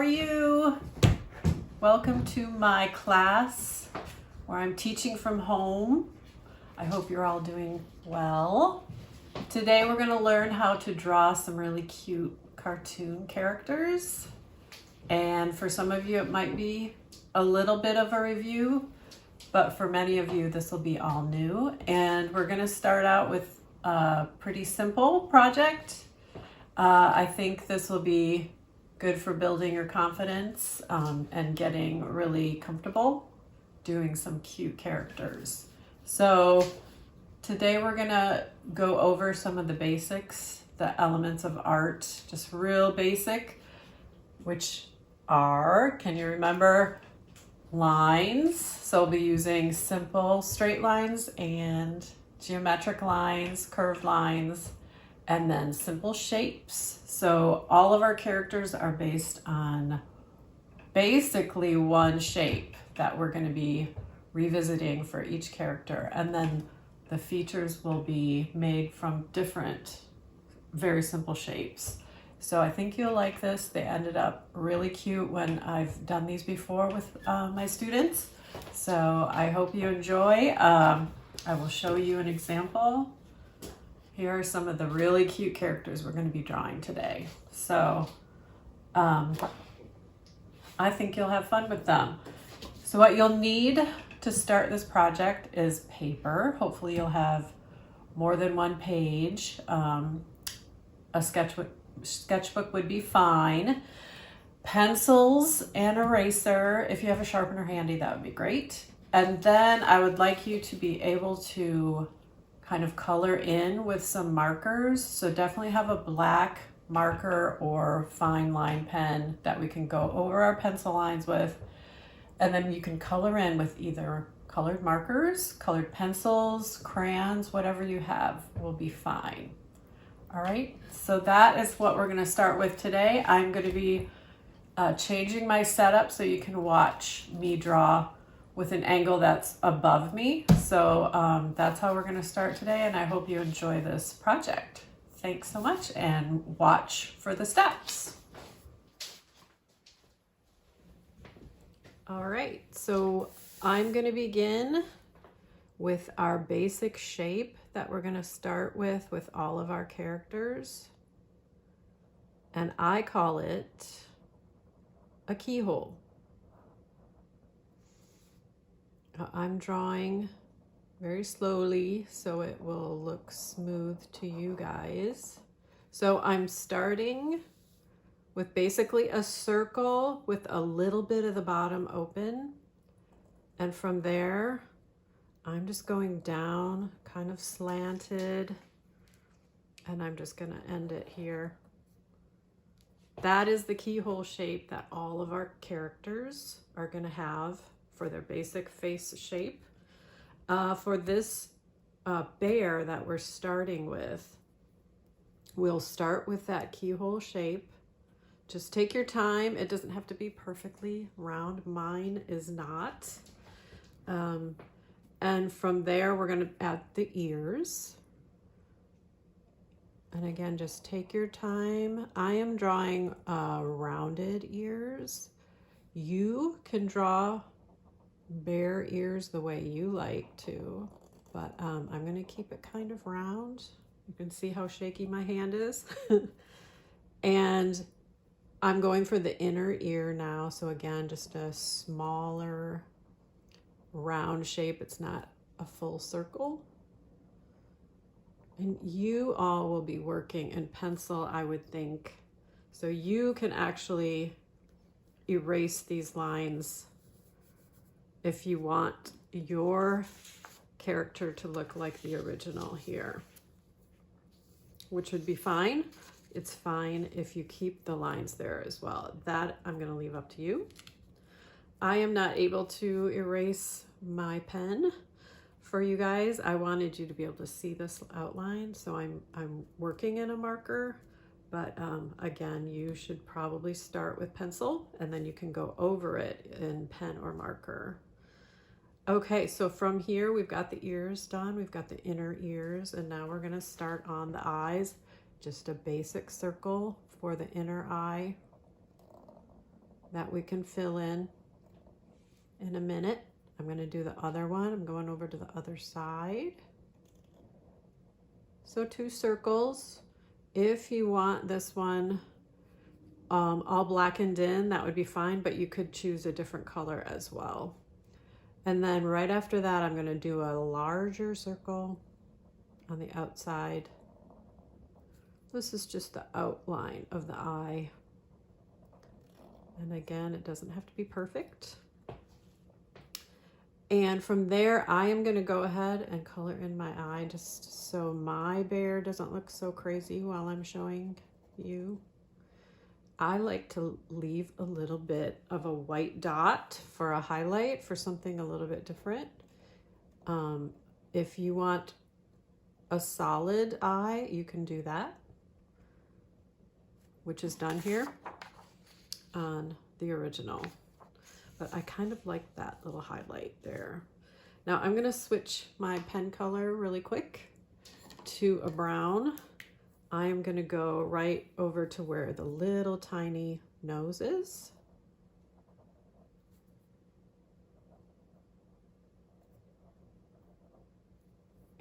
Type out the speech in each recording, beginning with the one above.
you? Welcome to my class where I'm teaching from home. I hope you're all doing well. Today we're going to learn how to draw some really cute cartoon characters. And for some of you it might be a little bit of a review, but for many of you this will be all new. And we're going to start out with a pretty simple project. I think this will be good for building your confidence and getting really comfortable doing some cute characters. So today we're gonna go over some of the basics, the elements of art, just real basic, which are, can you remember, lines? So we'll be using simple straight lines and geometric lines, curved lines, and then simple shapes. So all of our characters are based on basically one shape that we're going to be revisiting for each character. And then the features will be made from different, very simple shapes. So I think you'll like this. They ended up really cute when I've done these before with my students. So I hope you enjoy. I will show you an example. Here are some of the really cute characters we're going to be drawing today. So I think you'll have fun with them. So what you'll need to start this project is paper. Hopefully you'll have more than one page. A sketchbook would be fine. Pencils and eraser. If you have a sharpener handy, that would be great. And then I would like you to be able to kind of color in with some markers. So definitely have a black marker or fine line pen that we can go over our pencil lines with. And then you can color in with either colored markers, colored pencils, crayons, whatever you have will be fine. All right, so that is what we're gonna start with today. I'm gonna be changing my setup so you can watch me draw with an angle that's above me. So that's how we're gonna start today, and I hope you enjoy this project. Thanks so much, and watch for the steps. All right, so I'm gonna begin with our basic shape that we're gonna start with all of our characters. And I call it a keyhole. I'm drawing very slowly so it will look smooth to you guys. So I'm starting with basically a circle with a little bit of the bottom open. And from there, I'm just going down, kind of slanted, and I'm just gonna end it here. That is the keyhole shape that all of our characters are gonna have for their basic face shape. For this bear that we're starting with, we'll start with that keyhole shape. Just take your time. It doesn't have to be perfectly round. Mine is not. And from there, we're gonna add the ears. And again, just take your time. I am drawing rounded ears. You can draw bear ears the way you like to, but I'm gonna keep it kind of round. You can see how shaky my hand is. And I'm going for the inner ear now. So again, just a smaller round shape. It's not a full circle. And you all will be working in pencil, I would think. So you can actually erase these lines if you want your character to look like the original here, which would be fine. It's fine if you keep the lines there as well. That I'm gonna leave up to you. I am not able to erase my pen for you guys. I wanted you to be able to see this outline, so I'm working in a marker, but again, you should probably start with pencil and then you can go over it in pen or marker. Okay, so from here, we've got the ears done. We've got the inner ears, and now we're gonna start on the eyes. Just a basic circle for the inner eye. that we can fill in a minute. I'm going to do the other one. I'm going over to the other side. So 2 circles. If you want this one all blackened in, that would be fine, but you could choose a different color as well. And then right after that, I'm going to do a larger circle on the outside. This is just the outline of the eye. And again, it doesn't have to be perfect. And from there, I am going to go ahead and color in my eye just so my bear doesn't look so crazy while I'm showing you. I like to leave a little bit of a white dot for a highlight for something a little bit different. If you want a solid eye, you can do that, which is done here on the original. But I kind of like that little highlight there. Now I'm gonna switch my pen color really quick to a brown. I am gonna go right over to where the little tiny nose is.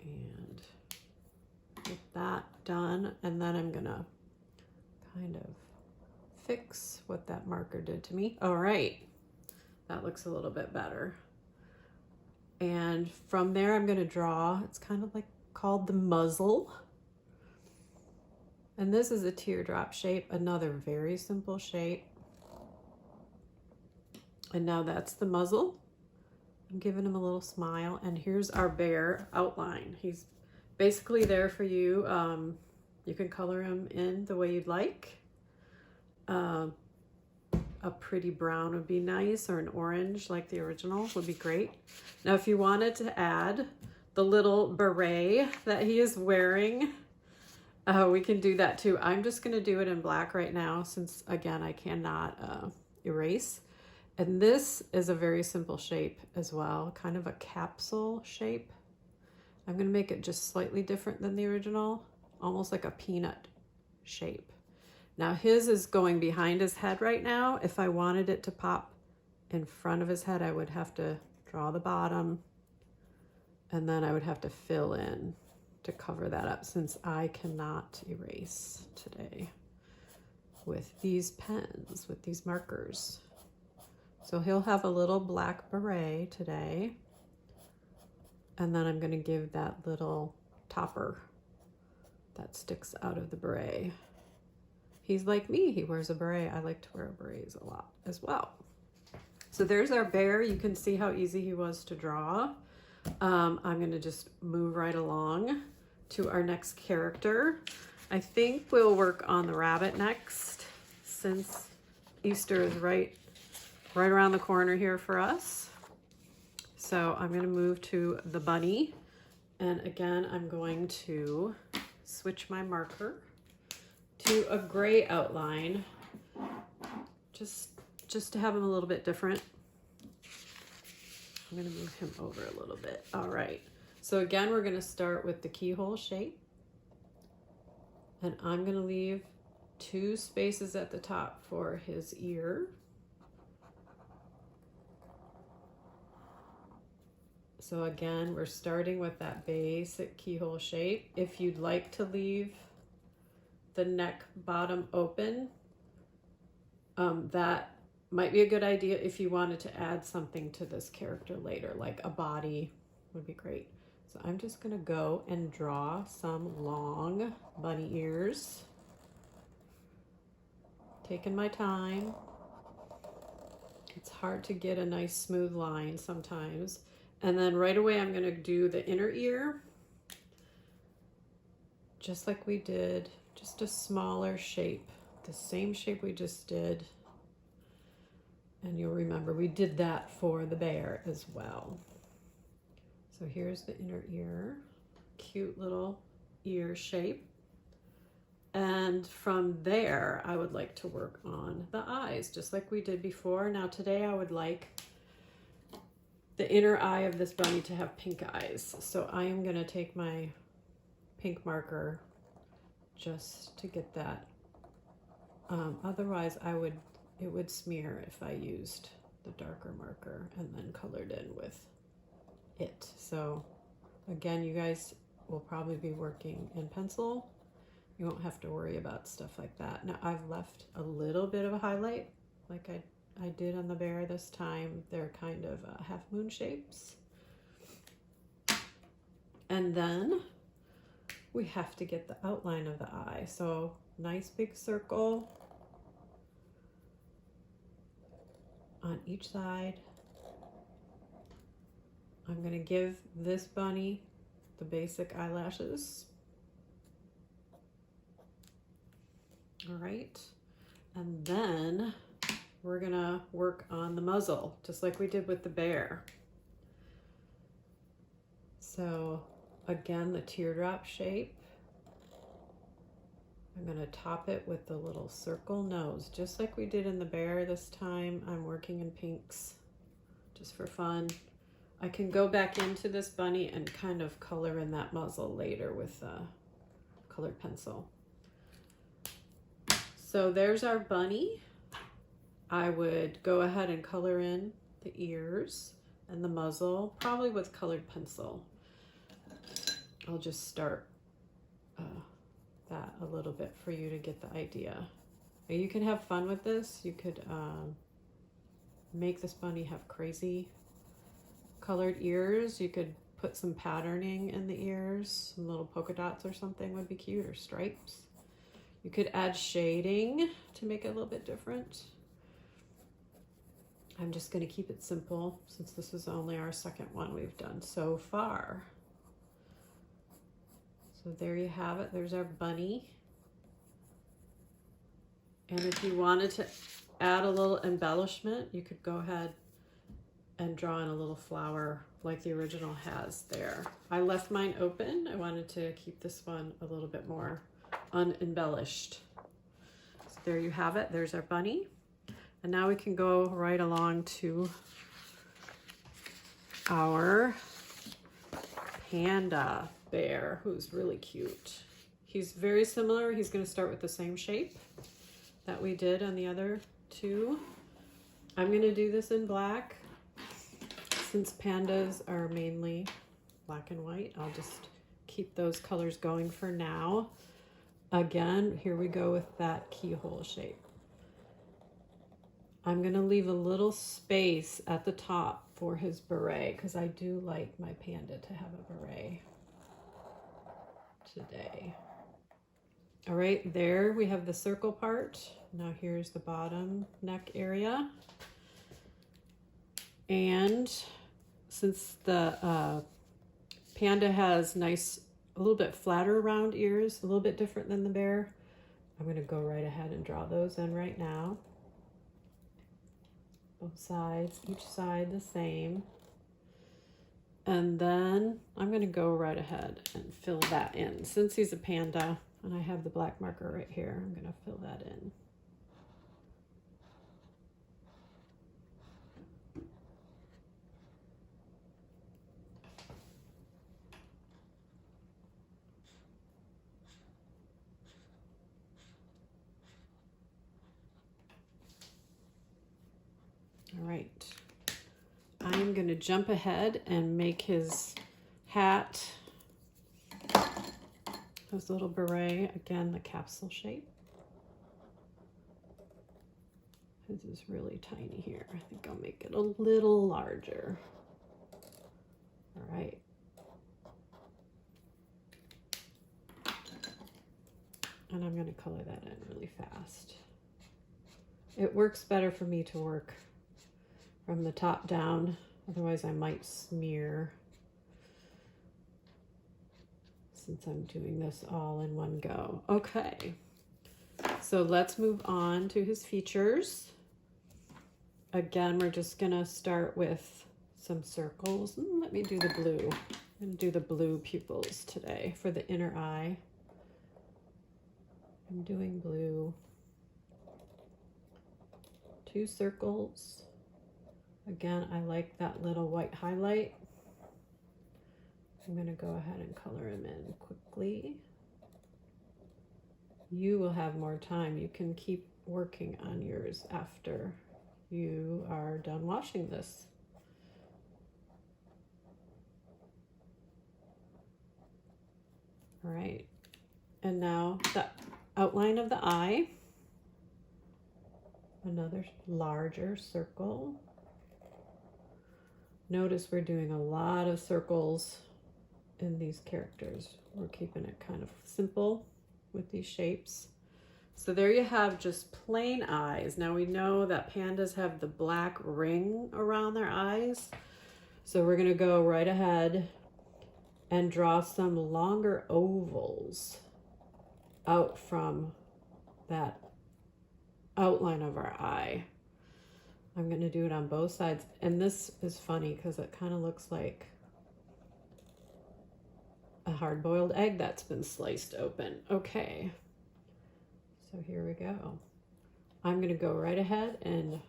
And get that done. And then I'm gonna kind of fix what that marker did to me. All right. That looks a little bit better. And from there, I'm going to draw, it's kind of like called the muzzle. And this is a teardrop shape, another very simple shape. And now that's the muzzle. I'm giving him a little smile. And here's our bear outline. He's basically there for you. You can color him in the way you'd like. A pretty brown would be nice, or an orange like the original would be great. Now, if you wanted to add the little beret that he is wearing, we can do that too. I'm just going to do it in black right now since, again, I cannot erase. And this is a very simple shape as well, kind of a capsule shape. I'm going to make it just slightly different than the original, almost like a peanut shape. Now his is going behind his head right now. If I wanted it to pop in front of his head, I would have to draw the bottom, and then I would have to fill in to cover that up since I cannot erase today with these pens, with these markers. So he'll have a little black beret today, and then I'm going to give that little topper that sticks out of the beret. He's like me, he wears a beret. I like to wear berets a lot as well. So there's our bear. You can see how easy he was to draw. I'm gonna just move right along to our next character. I think we'll work on the rabbit next, since Easter is right around the corner here for us. So I'm gonna move to the bunny. And again, I'm going to switch my marker to a gray outline, just to have him a little bit different. I'm going to move him over a little bit. All right. So again, we're going to start with the keyhole shape. And I'm going to leave 2 spaces at the top for his ear. So again, we're starting with that basic keyhole shape. If you'd like to leave the neck bottom open, that might be a good idea if you wanted to add something to this character later, like a body would be great. So I'm just gonna go and draw some long bunny ears. Taking my time. It's hard to get a nice smooth line sometimes. And then right away I'm gonna do the inner ear, just like we did, just a smaller shape, the same shape we just did. And you'll remember we did that for the bear as well. So here's the inner ear, cute little ear shape. And from there, I would like to work on the eyes, just like we did before. Now today I would like the inner eye of this bunny to have pink eyes. So I am gonna take my pink marker just to get that. Otherwise I would it would smear if I used the darker marker and then colored in with it. So again, you guys will probably be working in pencil. You won't have to worry about stuff like that. Now I've left a little bit of a highlight like I did on the bear this time. They're kind of half moon shapes. And then we have to get the outline of the eye. So nice big circle on each side. I'm gonna give this bunny the basic eyelashes. All right, and then we're gonna work on the muzzle, just like we did with the bear. So again, the teardrop shape. I'm gonna top it with the little circle nose, just like we did in the bear this time. I'm working in pinks, just for fun. I can go back into this bunny and kind of color in that muzzle later with a colored pencil. So there's our bunny. I would go ahead and color in the ears and the muzzle, probably with colored pencil. I'll just start that a little bit for you to get the idea. You can have fun with this. You could make this bunny have crazy colored ears. You could put some patterning in the ears, some little polka dots or something would be cute, or stripes. You could add shading to make it a little bit different. I'm just going to keep it simple since this is only our second one we've done so far. So there you have it. There's our bunny. And if you wanted to add a little embellishment, you could go ahead and draw in a little flower like the original has there. I left mine open. I wanted to keep this one a little bit more unembellished. So there you have it. There's our bunny. And now we can go right along to our panda bear, who's really cute. He's very similar. He's going to start with the same shape that we did on the other two. I'm going to do this in black. Since pandas are mainly black and white, I'll just keep those colors going for now. Again, here we go with that keyhole shape. I'm going to leave a little space at the top for his beret because I do like my panda to have a beret today. All right, there we have the circle part. Now here's the bottom neck area. And since the panda has nice, a little bit flatter round ears, a little bit different than the bear, I'm going to go right ahead and draw those in right now. Both sides, each side the same. And then I'm going to go right ahead and fill that in. Since he's a panda and I have the black marker right here, I'm going to fill that in. All right, I'm going to jump ahead and make his hat, his little beret, again, the capsule shape. This is really tiny here. I think I'll make it a little larger. All right. And I'm going to color that in really fast. It works better for me to work from the top down, otherwise I might smear since I'm doing this all in one go. Okay, so let's move on to his features. Again, we're just gonna start with some circles. Let me do the blue. I'm gonna do the blue pupils today for the inner eye. I'm doing blue. 2 circles. Again, I like that little white highlight. I'm going to go ahead and color him in quickly. You will have more time. You can keep working on yours after you are done washing this. All right, and now the outline of the eye, another larger circle. Notice we're doing a lot of circles in these characters. We're keeping it kind of simple with these shapes. So there you have just plain eyes. Now we know that pandas have the black ring around their eyes. So we're gonna go right ahead and draw some longer ovals out from that outline of our eye. I'm gonna do it on both sides. And this is funny because it kind of looks like a hard-boiled egg that's been sliced open. Okay, so here we go. I'm gonna go right ahead and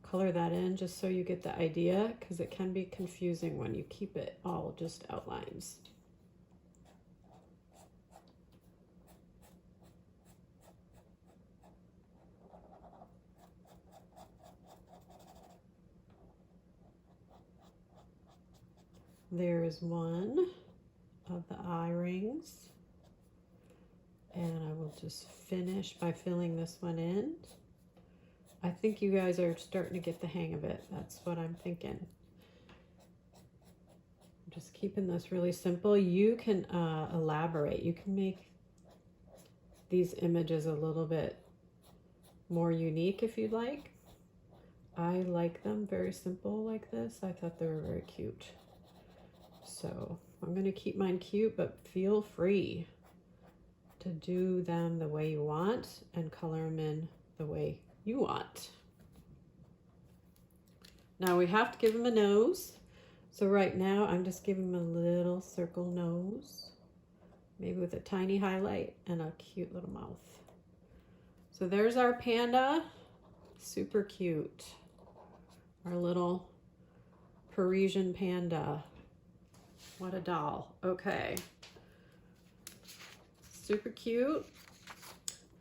color that in just so you get the idea, because it can be confusing when you keep it all just outlines. There is one of the eye rings, and I will just finish by filling this one in. I think you guys are starting to get the hang of it. That's what I'm thinking. I'm just keeping this really simple. You can elaborate. You can make these images a little bit more unique if you'd like. I like them very simple like this. I thought they were very cute. So I'm going to keep mine cute, but feel free to do them the way you want and color them in the way you want. Now we have to give him a nose. So right now I'm just giving him a little circle nose, maybe with a tiny highlight and a cute little mouth. So there's our panda, super cute. Our little Parisian panda. What a doll. Okay. Super cute.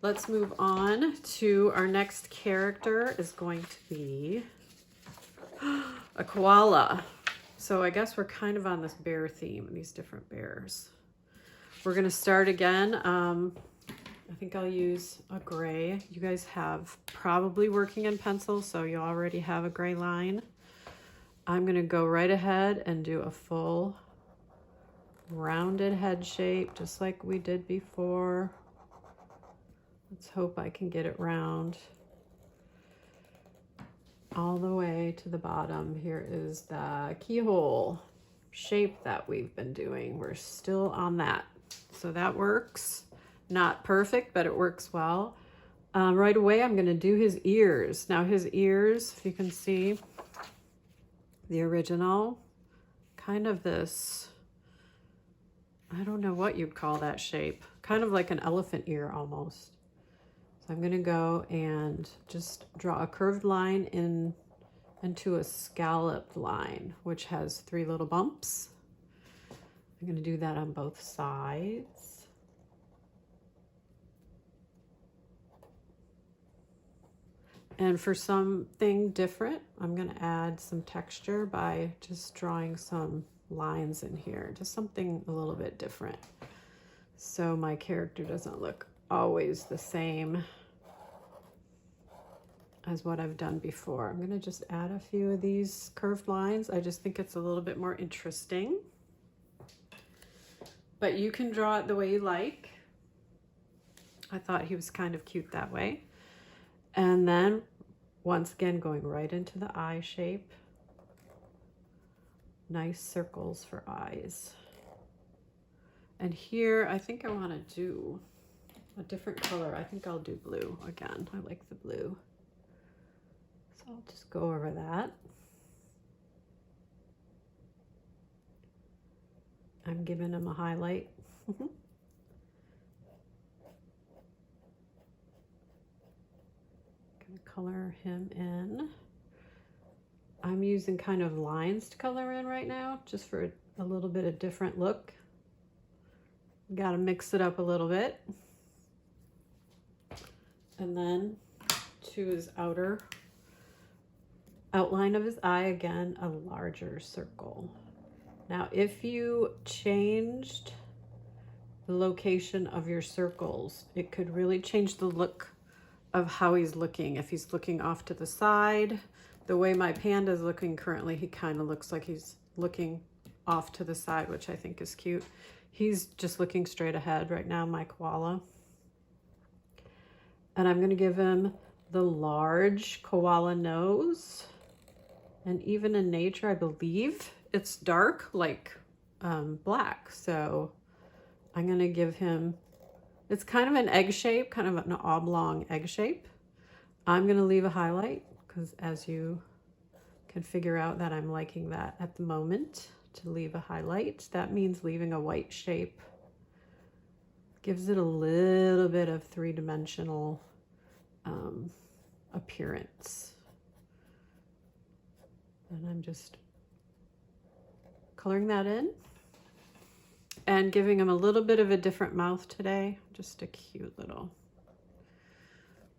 Let's move on to our next character is going to be a koala. So I guess we're kind of on this bear theme, these different bears. We're going to start again. I think I'll use a gray. You guys have probably working in pencil, so you already have a gray line. I'm going to go right ahead and do a full rounded head shape, just like we did before. Let's hope I can get it round all the way to the bottom. Here is the keyhole shape that we've been doing. We're still on that. So that works. Not perfect, but it works well. Right away, I'm going to do his ears. Now his ears, if you can see, the original, kind of this, I don't know what you'd call that shape, kind of like an elephant ear almost. So I'm going to go and just draw a curved line into a scalloped line, which has 3 little bumps. I'm going to do that on both sides. And for something different, I'm going to add some texture by just drawing some lines in here, just something a little bit different. So my character doesn't look always the same as what I've done before. I'm going to just add a few of these curved lines. I just think it's a little bit more interesting. But you can draw it the way you like. I thought he was kind of cute that way. And then once again, going right into the eye shape. Nice circles for eyes. And here, I think I want to do a different color. I think I'll do blue again. I like the blue. So I'll just go over that. I'm giving him a highlight. Gonna color him in. I'm using kind of lines to color in right now, just for a little bit of different look. Got to mix it up a little bit. And then to his outer outline of his eye. Again, a larger circle. Now, if you changed the location of your circles, it could really change the look of how he's looking. If he's looking off to the side, the way my panda is looking currently, he kind of looks like he's looking off to the side, which I think is cute. He's just looking straight ahead right now, my koala. And I'm going to give him the large koala nose. And even in nature, I believe it's dark, like black. So I'm going to give him, it's kind of an egg shape, kind of an oblong egg shape. I'm going to leave a highlight because, as you can figure out, that I'm liking that at the moment, to leave a highlight. That means leaving a white shape. Gives it a little bit of three-dimensional appearance. And I'm just coloring that in and giving him a little bit of a different mouth today. Just a cute little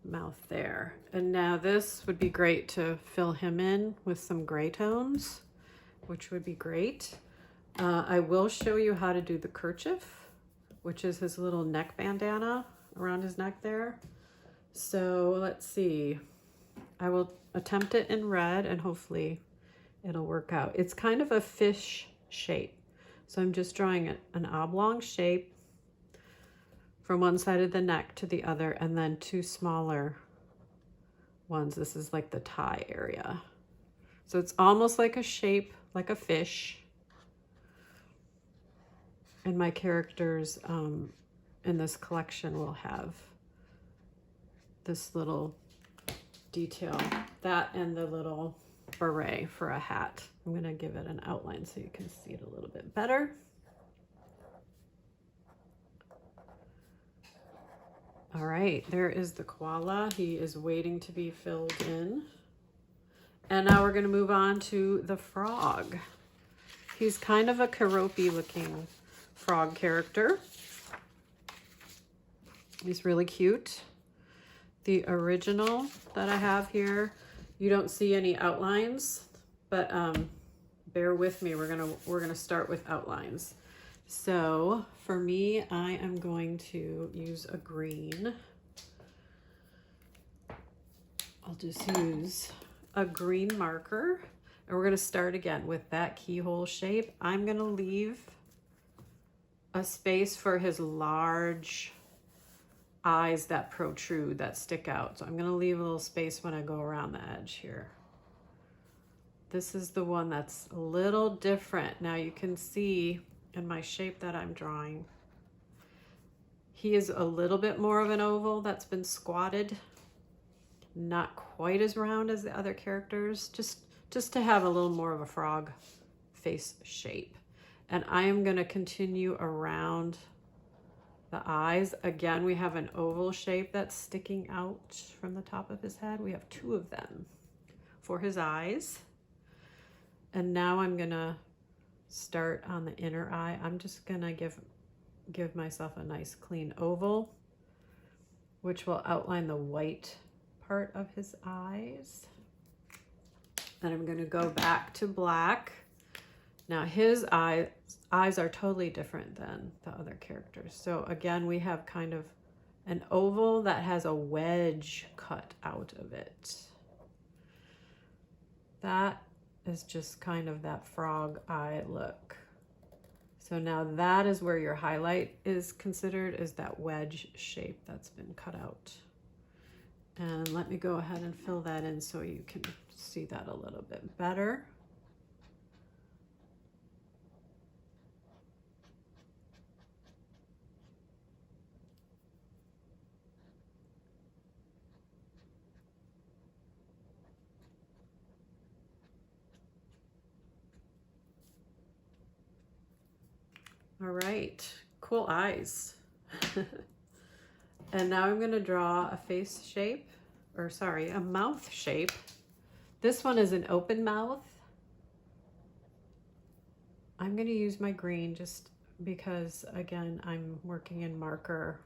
mouth there. And now this would be great to fill him in with some gray tones, which would be great. I will show you how to do the kerchief, which is his little neck bandana around his neck there. So let's see. I will attempt it in red and hopefully it'll work out. It's kind of a fish shape. So I'm just drawing an oblong shape from one side of the neck to the other, and then two smaller ones. This is like the tie area. So it's almost like a shape, like a fish. And my characters in this collection will have this little detail, that and the little beret for a hat. I'm going to give it an outline so you can see it a little bit better. All right, there is the koala. He is waiting to be filled in. And now we're going to move on to the frog. He's kind of a Keroppi looking frog character. He's really cute. The original that I have here, you don't see any outlines, but bear with me. We're gonna start with outlines. So for me, I am going to use a green. I'll just use a green marker, and we're gonna start again with that keyhole shape. I'm gonna leave a space for his large eyes that protrude, that stick out. So I'm going to leave a little space when I go around the edge here. This is the one that's a little different. Now you can see in my shape that I'm drawing, he is a little bit more of an oval that's been squatted, not quite as round as the other characters, just to have a little more of a frog face shape. And I am going to continue around the eyes. Again, we have an oval shape that's sticking out from the top of his head. We have two of them for his eyes. And now I'm gonna start on the inner eye. I'm just gonna give myself a nice clean oval, which will outline the white part of his eyes. Then I'm gonna go back to black. Now his eyes are totally different than the other characters. So again, we have kind of an oval that has a wedge cut out of it. That is just kind of that frog eye look. So now that is where your highlight is considered, is that wedge shape that's been cut out. And let me go ahead and fill that in so you can see that a little bit better. All right, cool eyes. And now I'm gonna draw a face shape, or sorry, a mouth shape. This one is an open mouth. I'm gonna use my green just because, again, I'm working in marker.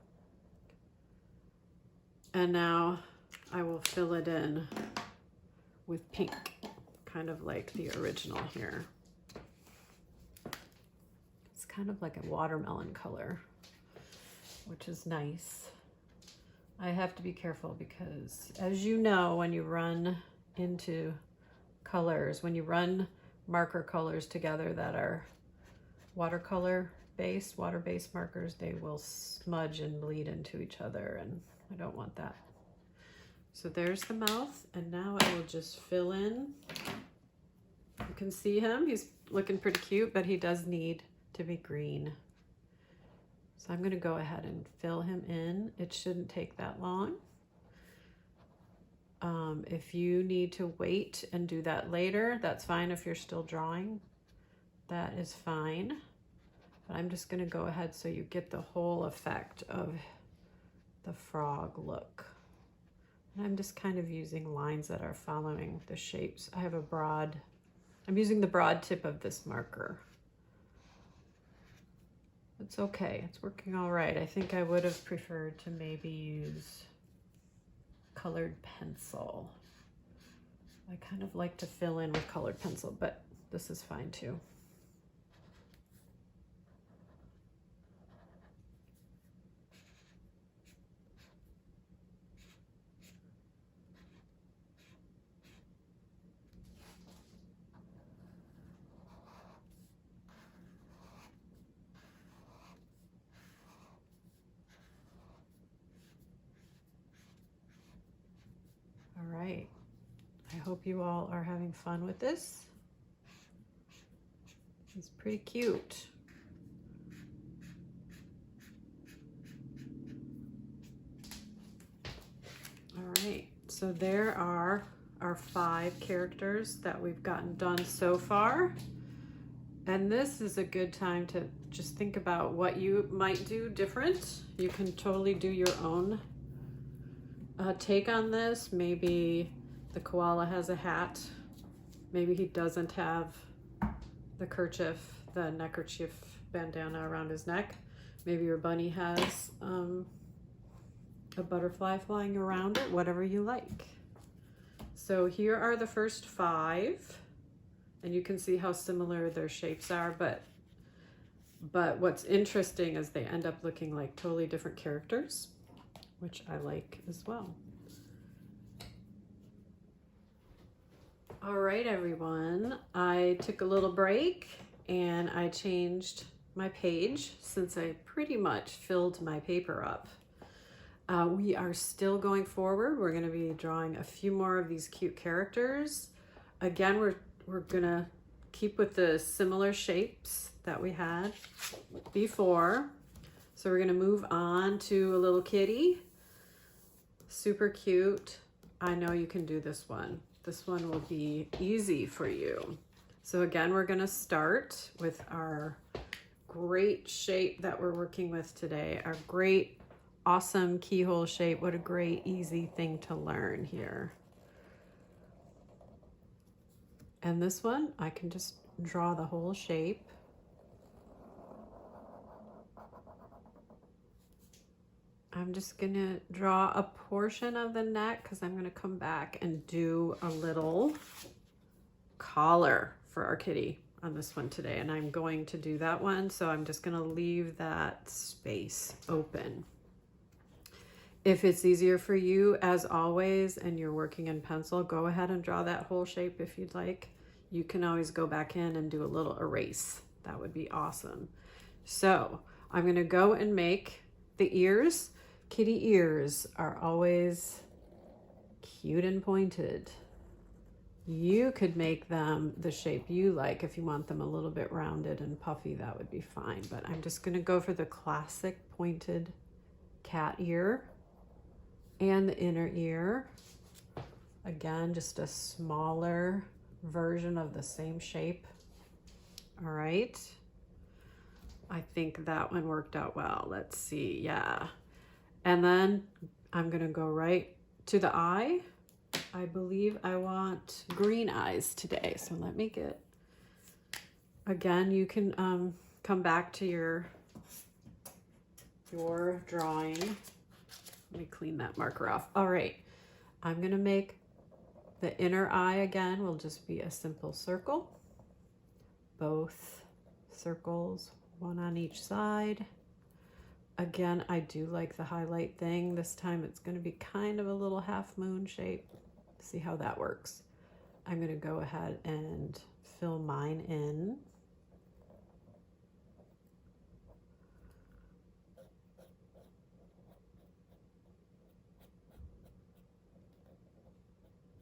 And now I will fill it in with pink, kind of like the original here. It's kind of like a watermelon color, which is nice. I have to be careful because, as you know, when you run into colors, when you run marker colors together that are water-based markers, they will smudge and bleed into each other, and I don't want that. So there's the mouth, and now I will just fill in. You can see him. He's looking pretty cute, but he does need to be green. So I'm going to go ahead and fill him in. It shouldn't take that long. If you need to wait and do that later, that's fine. If you're still drawing, that is fine. But I'm just going to go ahead so you get the whole effect of the frog look. And I'm just kind of using lines that are following the shapes. I'm using the broad tip of this marker. It's okay, it's working all right. I think I would have preferred to maybe use colored pencil. I kind of like to fill in with colored pencil, but this is fine too. All right, I hope you all are having fun with this. It's pretty cute. All right, so there are our 5 characters that we've gotten done so far. And this is a good time to just think about what you might do different. You can totally do your own take on this. Maybe the koala has a hat. Maybe he doesn't have the neckerchief bandana around his neck. Maybe your bunny has a butterfly flying around it, whatever you like. So here are the first 5, and you can see how similar their shapes are, but what's interesting is they end up looking like totally different characters, which I like as well. All right, everyone, I took a little break and I changed my page since I pretty much filled my paper up. We are still going forward. We're going to be drawing a few more of these cute characters. Again, we're going to keep with the similar shapes that we had before. So we're going to move on to a little kitty. Super cute. I know you can do this one. This one will be easy for you. So again, we're going to start with our great shape that we're working with today. Our great, awesome keyhole shape. What a great, easy thing to learn here. And this one, I can just draw the whole shape. I'm just gonna draw a portion of the neck because I'm gonna come back and do a little collar for our kitty on this one today. And I'm going to do that one, so I'm just gonna leave that space open. If it's easier for you, as always, and you're working in pencil, go ahead and draw that whole shape if you'd like. You can always go back in and do a little erase. That would be awesome. So I'm gonna go and make the ears. Kitty ears are always cute and pointed. You could make them the shape you like. If you want them a little bit rounded and puffy, that would be fine. But I'm just gonna go for the classic pointed cat ear and the inner ear. Again, just a smaller version of the same shape. All right. I think that one worked out well. Let's see, yeah. And then I'm gonna go right to the eye. I believe I want green eyes today. So let me get, again, you can come back to your drawing. Let me clean that marker off. All right. I'm going to make the inner eye again will just be a simple circle. Both circles, one on each side. Again, I do like the highlight thing. This time it's going to be kind of a little half moon shape. See how that works. I'm going to go ahead and fill mine in.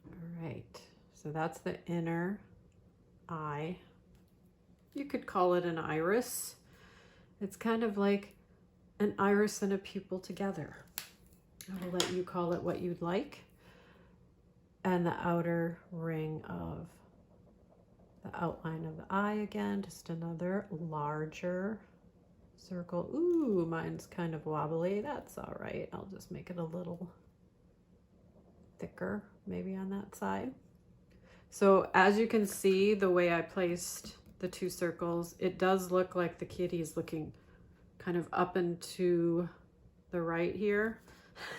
All right, so that's the inner eye. You could call it an iris. It's kind of like an iris and a pupil together. I will let you call it what you'd like. And the outer ring of the outline of the eye again, just another larger circle. Ooh, mine's kind of wobbly. That's all right. I'll just make it a little thicker, maybe on that side. So as you can see, the way I placed the two circles, it does look like the kitty is looking kind of up and to the right here.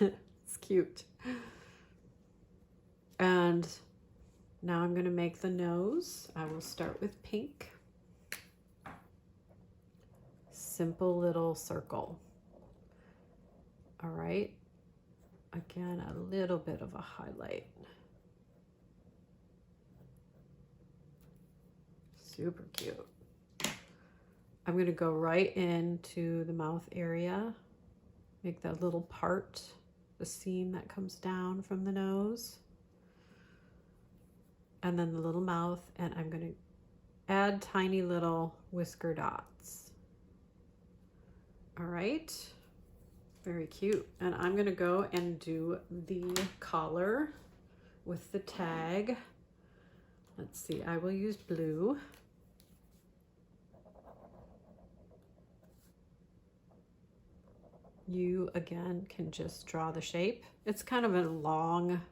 It's cute. And now I'm going to make the nose. I will start with pink. Simple little circle. All right. Again, a little bit of a highlight. Super cute. I'm going to go right into the mouth area, make that little part, the seam that comes down from the nose, and then the little mouth, and I'm going to add tiny little whisker dots. All right, very cute. And I'm going to go and do the collar with the tag. Let's see, I will use blue. You again can just draw the shape. It's kind of a long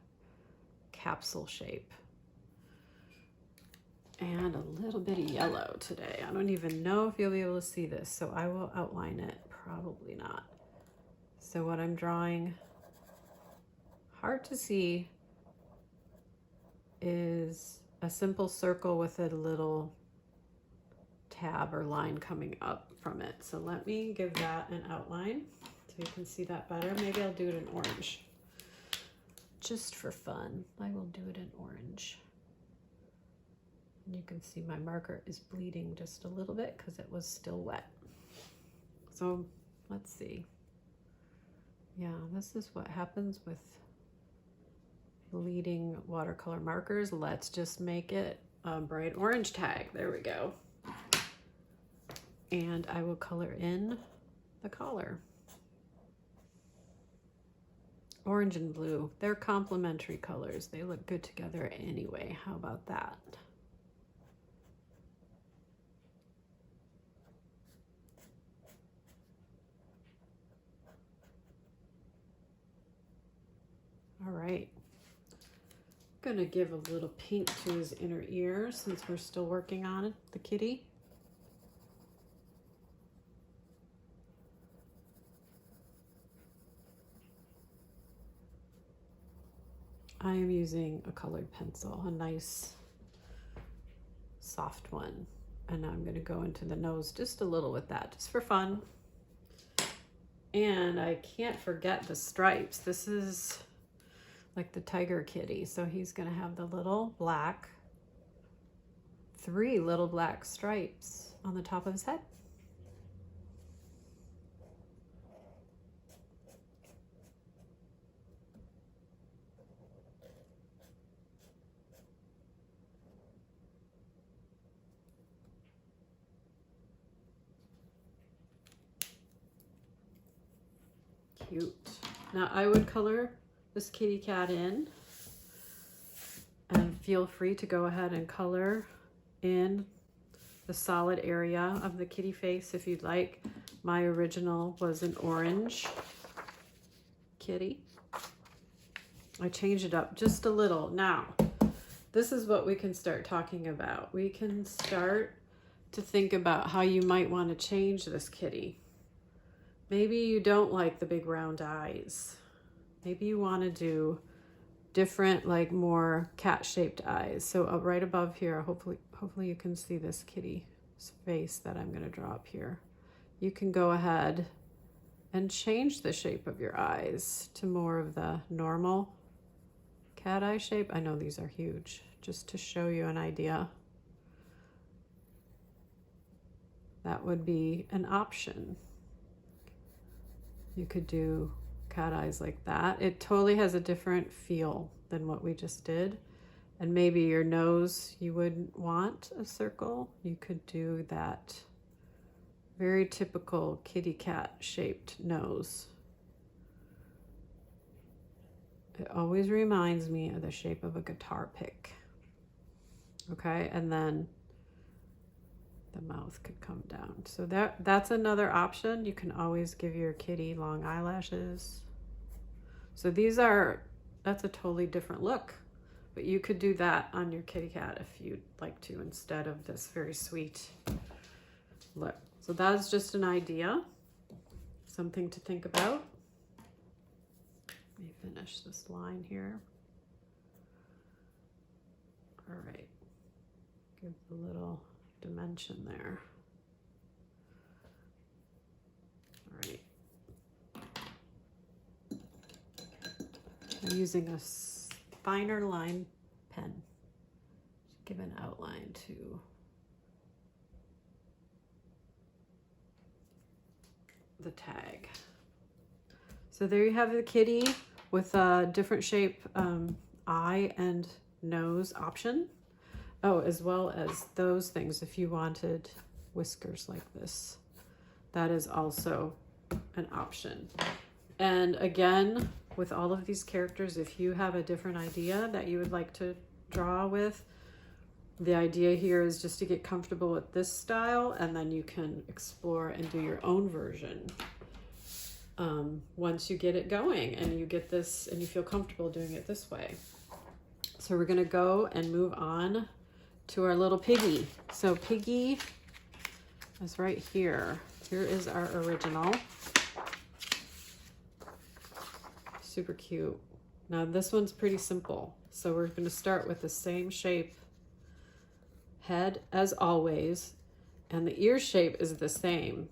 capsule shape. And a little bit of yellow today. I don't even know if you'll be able to see this, so I will outline it. Probably not. So what I'm drawing, hard to see, is a simple circle with a little tab or line coming up from it. So let me give that an outline so you can see that better. Maybe I'll do it in orange. Just for fun, I will do it in orange. And you can see my marker is bleeding just a little bit because it was still wet. So let's see. Yeah, this is what happens with bleeding watercolor markers. Let's just make it a bright orange tag. There we go. And I will color in the collar. Orange and blue, they're complementary colors. They look good together anyway. How about that? All right. I'm gonna give a little pink to his inner ear since we're still working on it, the kitty. I am using a colored pencil, a nice soft one. And I'm gonna go into the nose just a little with that, just for fun. And I can't forget the stripes. This is like the tiger kitty. So he's gonna have the little black, 3 little black stripes on the top of his head. Cute. Now I would color this kitty cat in, and feel free to go ahead and color in the solid area of the kitty face if you'd like. My original was an orange kitty. I changed it up just a little. Now, this is what we can start talking about. We can start to think about how you might want to change this kitty. Maybe you don't like the big round eyes. Maybe you want to do different, like more cat-shaped eyes. So right above here, hopefully you can see this kitty's face that I'm going to draw up here. You can go ahead and change the shape of your eyes to more of the normal cat eye shape. I know these are huge, just to show you an idea. That would be an option. You could do cat eyes like that. It totally has a different feel than what we just did. And maybe your nose, you wouldn't want a circle. You could do that very typical kitty cat shaped nose. It always reminds me of the shape of a guitar pick. Okay, and then the mouth could come down. So that's another option. You can always give your kitty long eyelashes. So that's a totally different look, but you could do that on your kitty cat if you'd like to, instead of this very sweet look. So that's just an idea, something to think about. Let me finish this line here. All right, give a little dimension there. All right. I'm using a finer line pen to give an outline to the tag. So there you have the kitty with a different shape eye and nose option. Oh, as well as those things, if you wanted whiskers like this, that is also an option. And again, with all of these characters, if you have a different idea that you would like to draw with, the idea here is just to get comfortable with this style, and then you can explore and do your own version once you get it going and you get this and you feel comfortable doing it this way. So we're gonna go and move on to our little piggy. So Piggy is right here. Here is our original. Super cute. Now this one's pretty simple. So we're going to start with the same shape head as always, and the ear shape is the same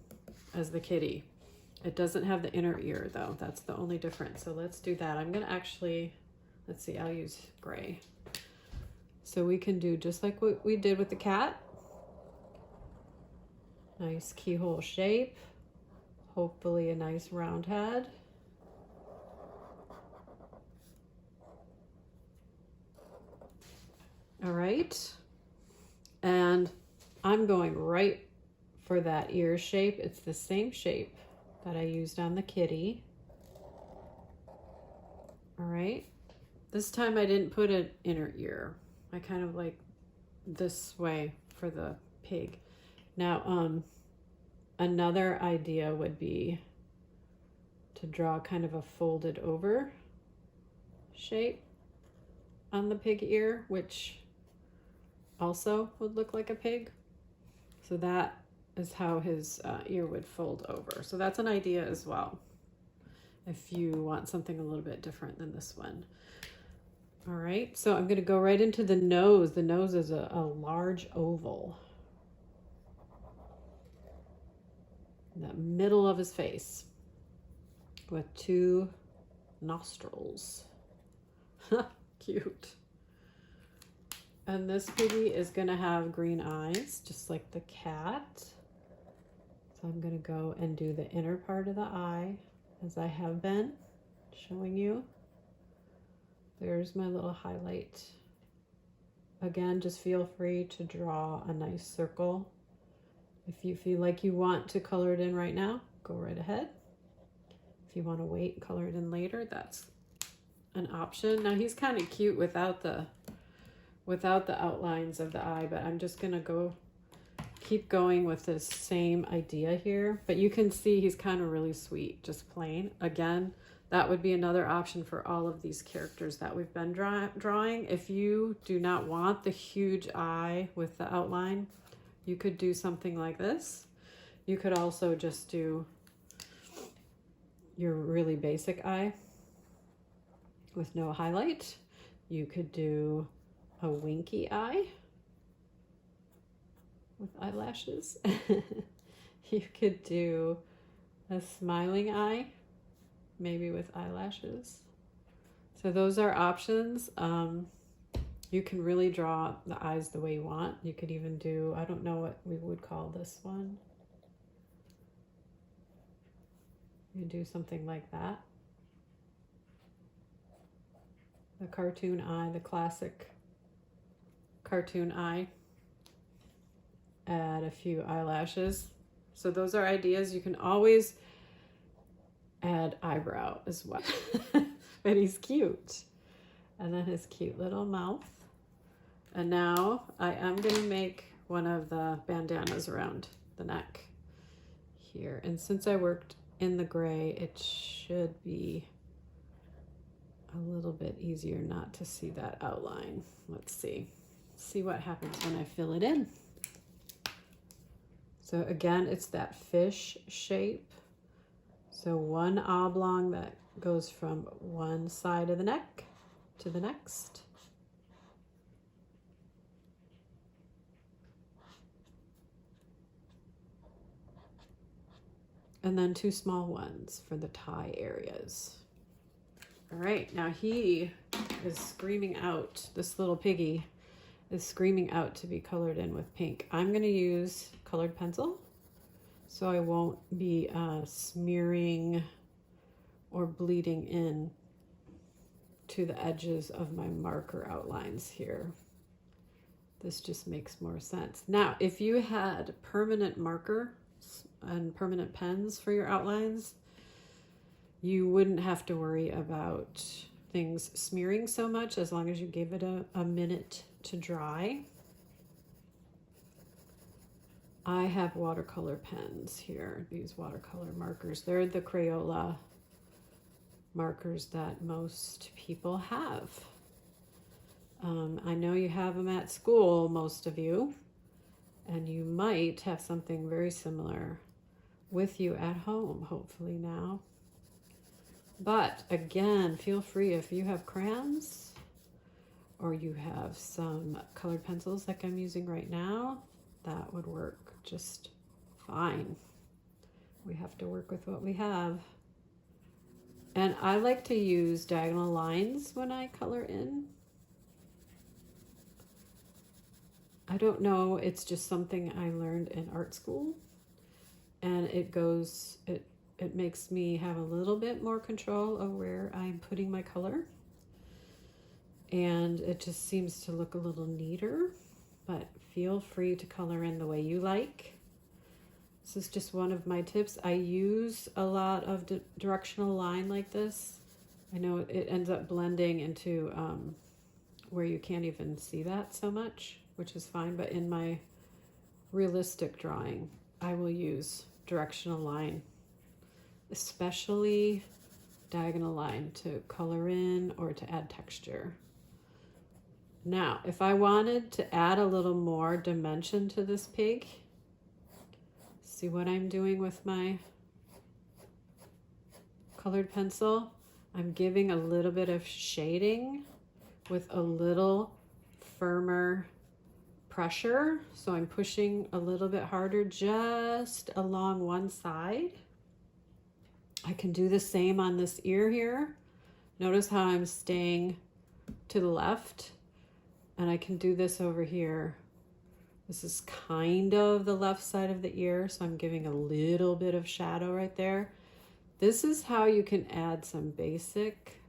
as the kitty. It doesn't have the inner ear though. That's the only difference. So let's do that. I'm going to actually, let's see, I'll use gray. So we can do just like what we did with the cat. Nice keyhole shape. Hopefully a nice round head. All right. And I'm going right for that ear shape. It's the same shape that I used on the kitty. All right. This time I didn't put an inner ear. I kind of like this way for the pig. Now, another idea would be to draw kind of a folded over shape on the pig ear, which also would look like a pig. So that is how his ear would fold over. So that's an idea as well, if you want something a little bit different than this one. All right, so I'm gonna go right into the nose. The nose is a large oval in the middle of his face with 2 nostrils. Cute. And this piggy is gonna have green eyes, just like the cat. So I'm gonna go and do the inner part of the eye, as I have been showing you. There's my little highlight. Again, just feel free to draw a nice circle. If you feel like you want to color it in right now, go right ahead. If you want to wait and color it in later, that's an option. Now he's kind of cute without the outlines of the eye, but I'm just gonna keep going with this same idea here. But you can see he's kind of really sweet, just plain. Again, that would be another option for all of these characters that we've been drawing. If you do not want the huge eye with the outline, you could do something like this. You could also just do your really basic eye with no highlight. You could do a winky eye with eyelashes. You could do a smiling eye, maybe with eyelashes. So those are options. You can really draw the eyes the way you want. You could even do, I don't know what we would call this one. You do something like that. The cartoon eye, the classic cartoon eye. Add a few eyelashes. So those are ideas. You can always add eyebrow as well. But he's cute. And then his cute little mouth. And now I am going to make one of the bandanas around the neck here. And since I worked in the gray, it should be a little bit easier not to see that outline. Let's see. See what happens when I fill it in. So again, it's that fish shape. So one oblong that goes from one side of the neck to the next. And then two small ones for the tie areas. All right, now he is screaming out, this little piggy is screaming out to be colored in with pink. I'm gonna use colored pencil so I won't be smearing or bleeding in to the edges of my marker outlines here. This just makes more sense. Now, if you had permanent marker and permanent pens for your outlines, you wouldn't have to worry about things smearing so much as long as you gave it a minute to dry. I have watercolor pens here, these watercolor markers. They're the Crayola markers that most people have. I know you have them at school, most of you, and you might have something very similar with you at home, hopefully now. But again, feel free if you have crayons or you have some colored pencils like I'm using right now, that would work just fine. We have to work with what we have. And I like to use diagonal lines when I color in. I don't know, it's just something I learned in art school, and it makes me have a little bit more control of where I'm putting my color, and it just seems to look a little neater. But feel free to color in the way you like. This is just one of my tips. I use a lot of directional line like this. I know it ends up blending into where you can't even see that so much, which is fine, but in my realistic drawing, I will use directional line, especially diagonal line, to color in or to add texture. Now, if I wanted to add a little more dimension to this pig, see what I'm doing with my colored pencil? I'm giving a little bit of shading with a little firmer pressure. So I'm pushing a little bit harder just along one side. I can do the same on this ear here. Notice how I'm staying to the left, and I can do this over here. This is kind of the left side of the ear, so I'm giving a little bit of shadow right there. This is how you can add some basic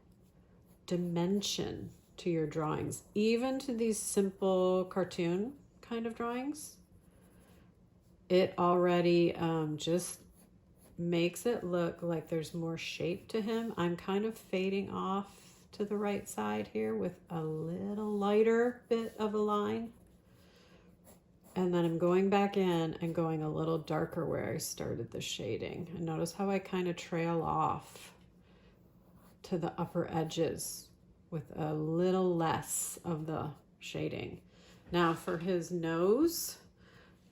dimension to your drawings, even to these simple cartoon kind of drawings. It already just makes it look like there's more shape to him. I'm kind of fading off to the right side here with a little lighter bit of a line. And then I'm going back in and going a little darker where I started the shading. And notice how I kind of trail off to the upper edges with a little less of the shading. Now for his nose,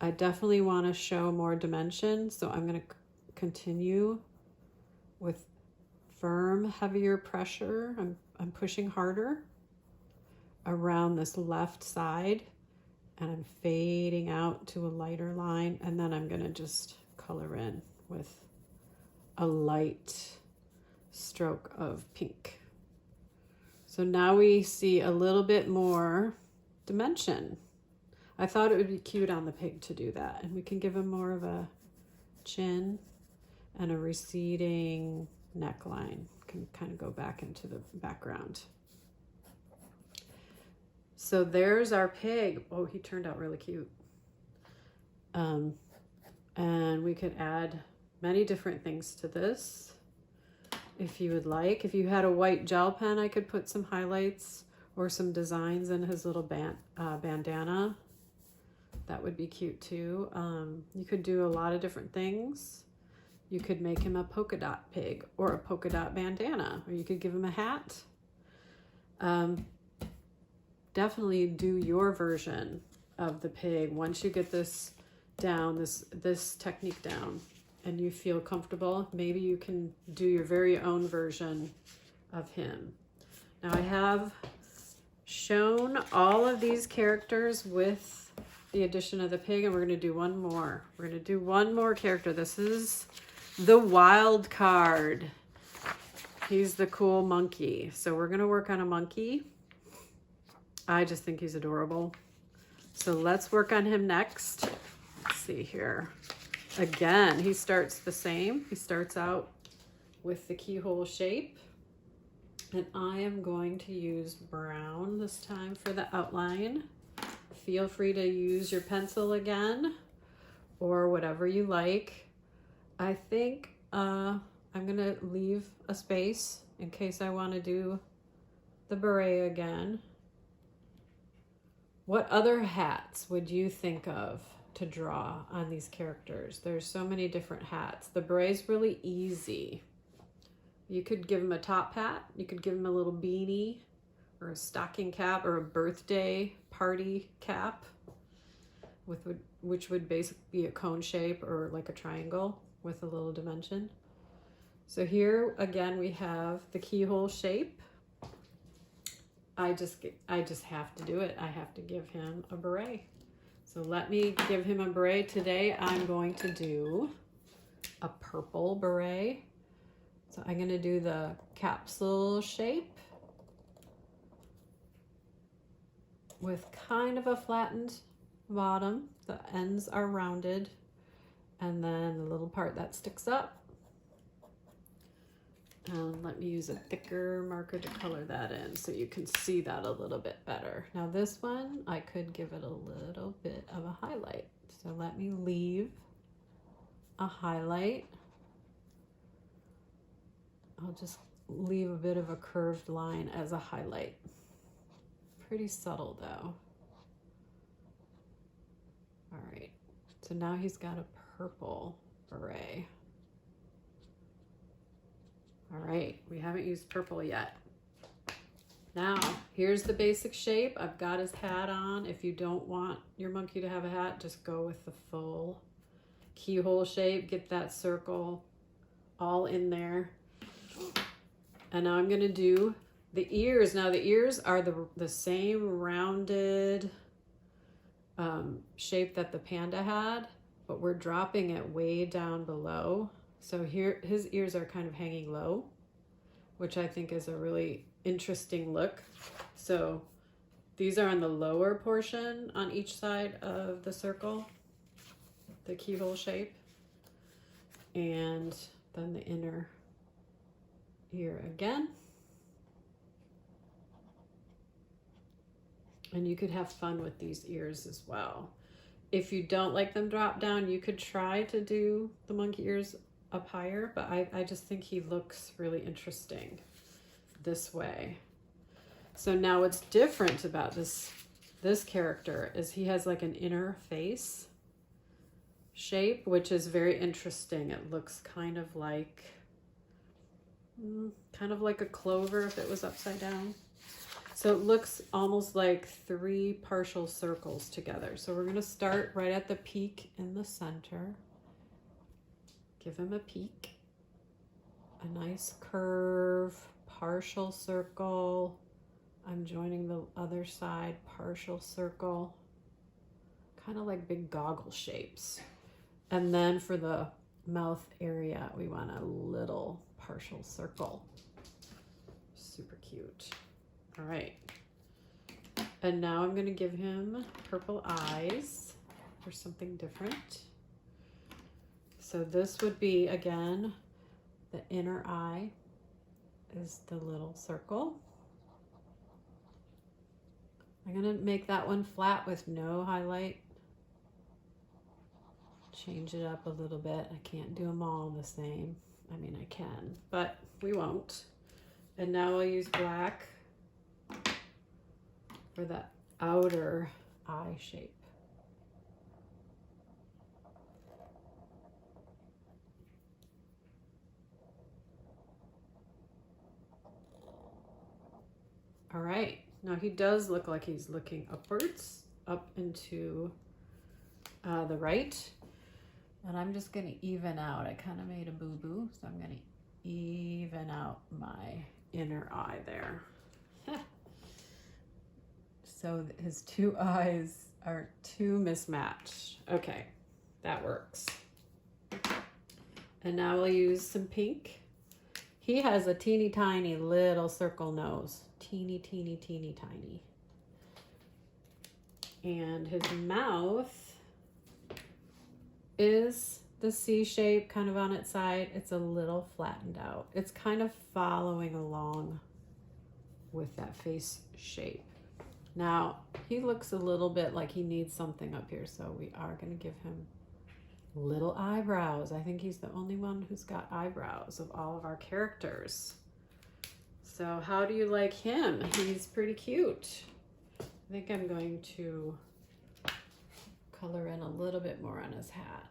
I definitely want to show more dimension. So I'm going to continue with firm, heavier pressure. I'm pushing harder. around this left side, and I'm fading out to a lighter line, and then I'm gonna just color in with a light stroke of pink. So now we see a little bit more dimension. I thought it would be cute on the pig to do that, and we can give him more of a chin and a receding neckline. Can kind of go back into the background. So there's our pig. Oh, he turned out really cute. And we could add many different things to this if you would like. If you had a white gel pen, I could put some highlights or some designs in his little bandana. That would be cute too. You could do a lot of different things. You could make him a polka dot pig or a polka dot bandana, or you could give him a hat. Definitely do your version of the pig once you get this down, this technique down, and you feel comfortable. Maybe you can do your very own version of him. Now I have shown all of these characters with the addition of the pig, and we're going to do one more. We're going to do one more character. This is the wild card. He's the cool monkey. So we're going to work on a monkey. I just think he's adorable. So let's work on him next. Let's see here. Again, he starts the same. He starts out with the keyhole shape. And I am going to use brown this time for the outline. Feel free to use your pencil again or whatever you like. I think I'm gonna leave a space in case I want to do the beret again. What other hats would you think of to draw on these characters? There's so many different hats. The beret's really easy. You could give him a top hat. You could give him a little beanie or a stocking cap or a birthday party cap, which would basically be a cone shape or like a triangle with a little dimension. So here again we have the keyhole shape. I just have to do it. I have to give him a beret. So let me give him a beret. Today I'm going to do a purple beret. So I'm going to do the capsule shape with kind of a flattened bottom. The ends are rounded, and then the little part that sticks up. Let me use a thicker marker to color that in so you can see that a little bit better. Now this one, I could give it a little bit of a highlight. So let me leave a highlight. I'll just leave a bit of a curved line as a highlight. Pretty subtle though. All right, so now he's got a purple beret. All right, we haven't used purple yet. Now, here's the basic shape. I've got his hat on. If you don't want your monkey to have a hat, just go with the full keyhole shape. Get that circle all in there. And now I'm gonna do the ears. Now the ears are the same rounded shape that the panda had, but we're dropping it way down below. So here, his ears are kind of hanging low, which I think is a really interesting look. So these are on the lower portion on each side of the circle, the keyhole shape, and then the inner ear again. And you could have fun with these ears as well. If you don't like them drop down, you could try to do the monkey ears up higher, but I just think he looks really interesting this way. So now what's different about this character is he has like an inner face shape, which is very interesting. It looks kind of like a clover if it was upside down. So it looks almost like 3 partial circles together. So we're gonna start right at the peak in the center. Give him a peak, a nice curve, partial circle I'm joining the other side, partial circle, kind of like big goggle shapes. And then for the mouth area, we want a little partial circle. Super cute. All right. And now I'm gonna give him purple eyes for something different. So this would be, again, the inner eye is the little circle. I'm gonna make that one flat with no highlight. Change it up a little bit. I can't do them all the same. I mean, I can, but we won't. And now I'll use black for the outer eye shape. All right, now he does look like he's looking upwards, up into the right. And I'm just gonna even out. I kind of made a boo-boo, so I'm gonna even out my inner eye there. So his two eyes are too mismatched. Okay, that works. And now we'll use some pink. He has a teeny tiny little circle nose. Teeny, teeny, teeny, tiny. And his mouth is the C shape kind of on its side. It's a little flattened out. It's kind of following along with that face shape. Now, he looks a little bit like he needs something up here, so we are going to give him little eyebrows. I think he's the only one who's got eyebrows of all of our characters. So how do you like him? He's pretty cute. I think I'm going to color in a little bit more on his hat.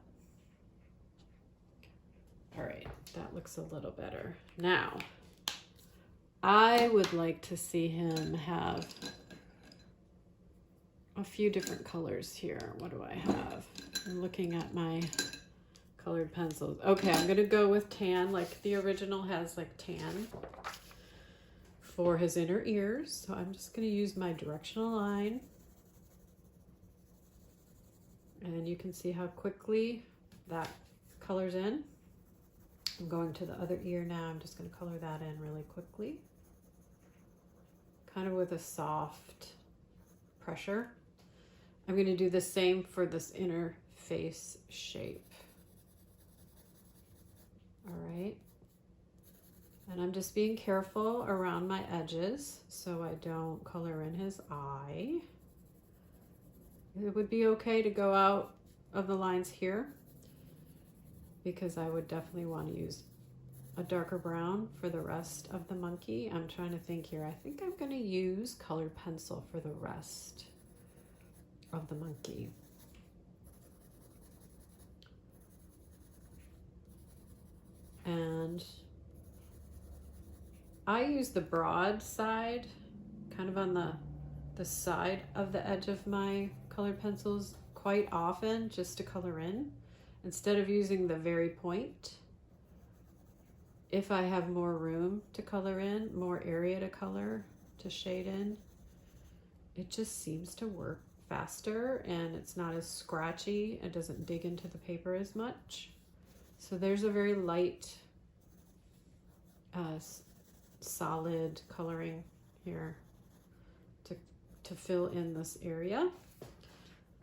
All right, that looks a little better. Now, I would like to see him have a few different colors here. What do I have? I'm looking at my colored pencils. Okay, I'm gonna go with tan, like the original has like tan for his inner ears. So I'm just gonna use my directional line. And you can see how quickly that colors in. I'm going to the other ear now. I'm just gonna color that in really quickly. Kind of with a soft pressure. I'm going to do the same for this inner face shape. All right. And I'm just being careful around my edges so I don't color in his eye. It would be okay to go out of the lines here because I would definitely want to use a darker brown for the rest of the monkey. I'm trying to think here. I think I'm going to use colored pencil for the rest of the monkey. And I use the broad side, kind of on the side of the edge of my colored pencils quite often just to color in, instead of using the very point. If I have more room to color in, more area to color, to shade in, it just seems to work faster and it's not as scratchy. It doesn't dig into the paper as much. So there's a very light, solid coloring here to fill in this area.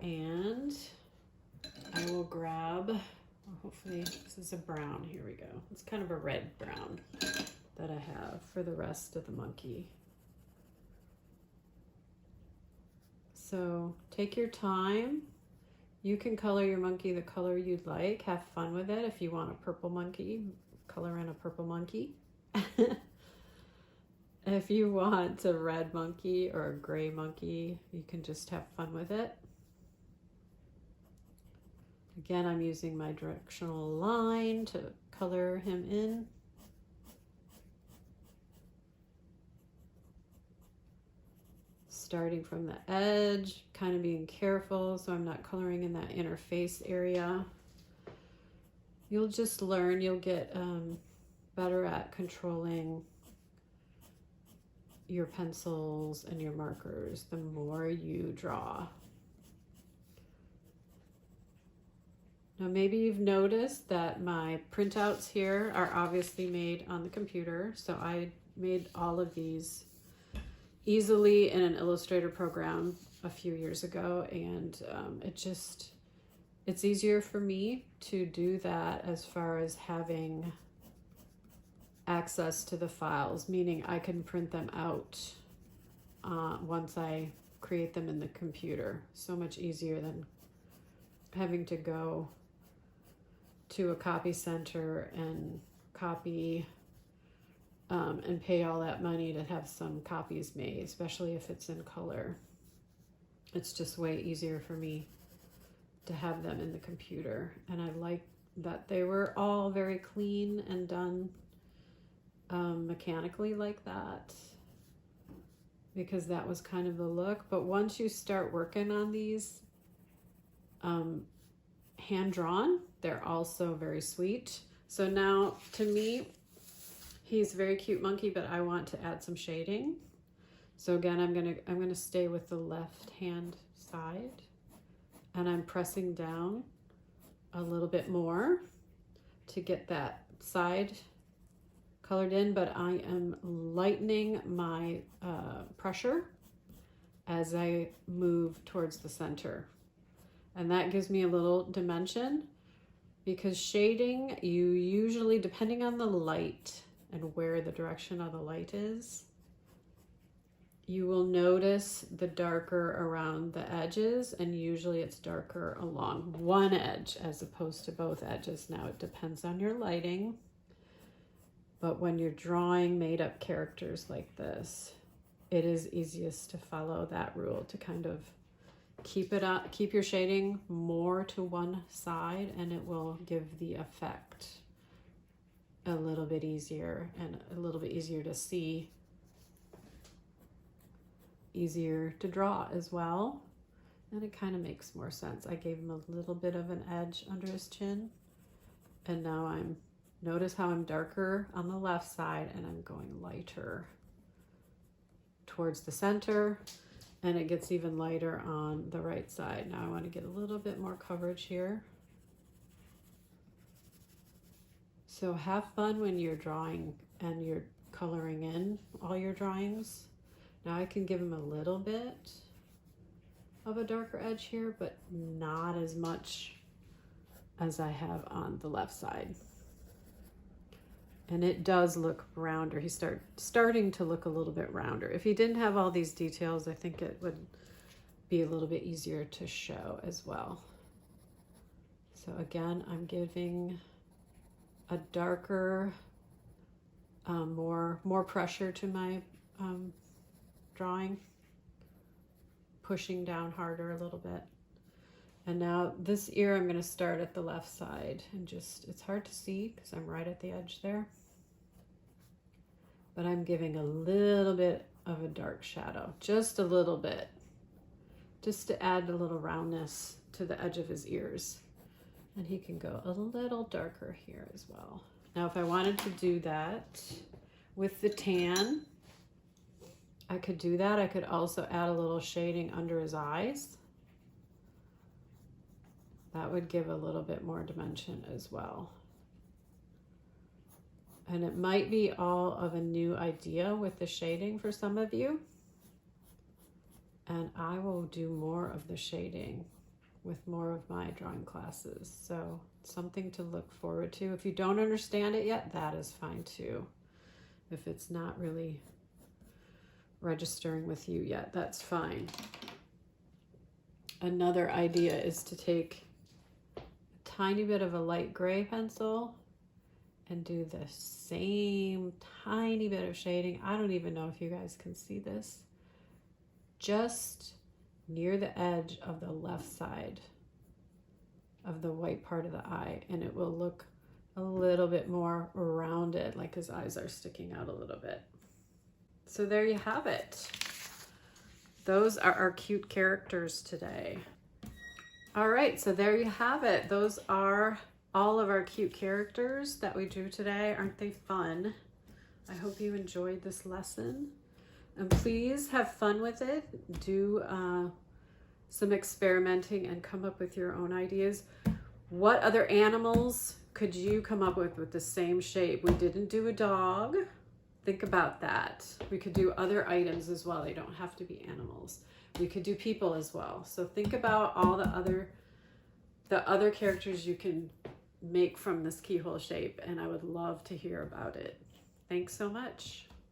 And I will grab, hopefully this is a brown, here we go. It's kind of a red brown that I have for the rest of the monkey. So take your time. You can color your monkey the color you'd like. Have fun with it. If you want a purple monkey, color in a purple monkey. If you want a red monkey or a gray monkey, you can just have fun with it. Again, I'm using my directional line to color him in. Starting from the edge, kind of being careful so I'm not coloring in that inner face area. You'll just learn, you'll get better at controlling your pencils and your markers, the more you draw. Now maybe you've noticed that my printouts here are obviously made on the computer. So I made all of these easily in an Illustrator program a few years ago, and it's easier for me to do that as far as having access to the files, meaning I can print them out once I create them in the computer. So much easier than having to go to a copy center and copy and pay all that money to have some copies made, especially if it's in color. It's just way easier for me to have them in the computer. And I like that they were all very clean and done mechanically like that, because that was kind of the look. But once you start working on these hand drawn, they're also very sweet. So now to me, he's a very cute monkey, but I want to add some shading. So again, I'm gonna stay with the left hand side, and I'm pressing down a little bit more to get that side colored in, but I am lightening my pressure as I move towards the center. And that gives me a little dimension, because shading, you usually, depending on the light and where the direction of the light is, you will notice the darker around the edges, and usually it's darker along one edge as opposed to both edges. Now it depends on your lighting, but when you're drawing made up characters like this, it is easiest to follow that rule, to kind of keep it up, keep your shading more to one side, and it will give the effect a little bit easier and a little bit easier to see, easier to draw as well. And it kind of makes more sense. I gave him a little bit of an edge under his chin, and now notice how I'm darker on the left side and I'm going lighter towards the center, and it gets even lighter on the right side. Now I want to get a little bit more coverage here. So have fun when you're drawing and you're coloring in all your drawings. Now I can give him a little bit of a darker edge here, but not as much as I have on the left side. And it does look rounder. He's starting to look a little bit rounder. If he didn't have all these details, I think it would be a little bit easier to show as well. So again, I'm giving a darker, more pressure to my drawing, pushing down harder a little bit. And now this ear, I'm going to start at the left side, and it's hard to see because I'm right at the edge there. But I'm giving a little bit of a dark shadow, just a little bit, just to add a little roundness to the edge of his ears. And he can go a little darker here as well. Now, if I wanted to do that with the tan, I could do that. I could also add a little shading under his eyes. That would give a little bit more dimension as well. And it might be all of a new idea with the shading for some of you. And I will do more of the shading with more of my drawing classes. So something to look forward to. If you don't understand it yet, that is fine too. If it's not really registering with you yet, that's fine. Another idea is to take tiny bit of a light gray pencil and do the same tiny bit of shading. I don't even know if you guys can see this, just near the edge of the left side of the white part of the eye, and it will look a little bit more rounded, like his eyes are sticking out a little bit. So there you have it. Those are our cute characters today. All right, so there you have it. Those are all of our cute characters that we drew today. Aren't they fun? I hope you enjoyed this lesson. And please have fun with it. Do some experimenting and come up with your own ideas. What other animals could you come up with the same shape? We didn't do a dog. Think about that. We could do other items as well. They don't have to be animals. We could do people as well. So think about all the other characters you can make from this keyhole shape, and I would love to hear about it. Thanks so much.